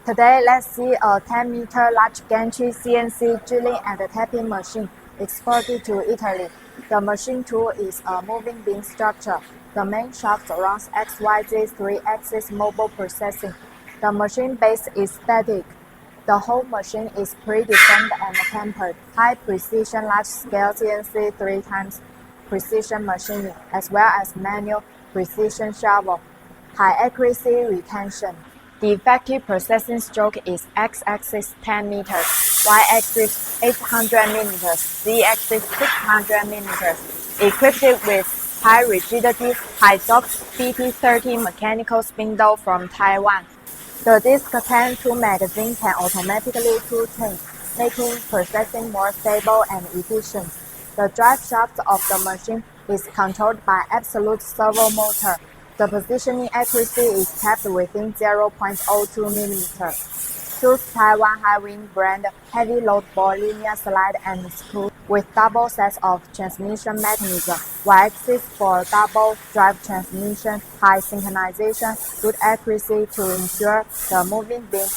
Today, let's see a 10-meter large gantry CNC drilling and tapping machine exported to Italy. The machine tool is a moving beam structure. The main shaft runs XYZ 3-axis mobile processing. The machine base is static. The whole machine is pre-deformed and tempered. High precision large-scale CNC 3x precision machining, as well as manual precision shovel. High accuracy retention. The effective processing stroke is x-axis 10 meters, y-axis 800 meters, z-axis 600 meters. Equipped with high rigidity, high torque BT30 mechanical spindle from Taiwan. The disc 10 tool magazine can automatically tool change, making processing more stable and efficient. The drive shaft of the machine is controlled by absolute servo motor. The positioning accuracy is kept within 0.02 mm. Choose Taiwan Highwing brand heavy load ball linear slide and screw with double sets of transmission mechanism, Y-axis for double drive transmission, high synchronization, good accuracy to ensure the moving beam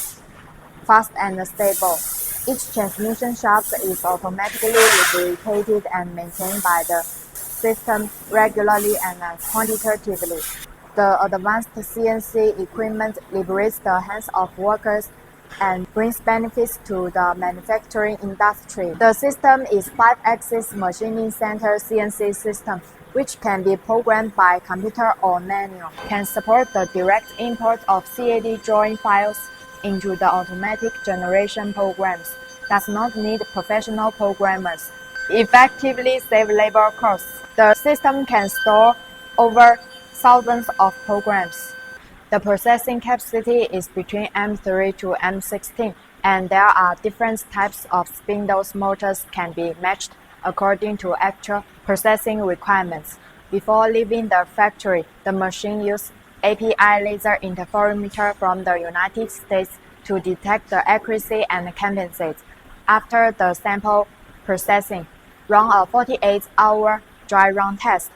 fast and stable. Each transmission shaft is automatically lubricated and maintained by the system regularly and quantitatively. The advanced CNC equipment liberates the hands of workers and brings benefits to the manufacturing industry. The system is 5-axis machining center CNC system, which can be programmed by computer or manual. Can support the direct import of CAD drawing files into the automatic generation programs. Does not need professional programmers. Effectively save labor costs. The system can store over thousands of programs. The processing capacity is between M3 to M16, and there are different types of spindles. Motors can be matched according to actual processing requirements. Before leaving the factory, the machine uses API laser interferometer from the United States to detect the accuracy and compensate. After the sample processing, run a 48-hour dry run test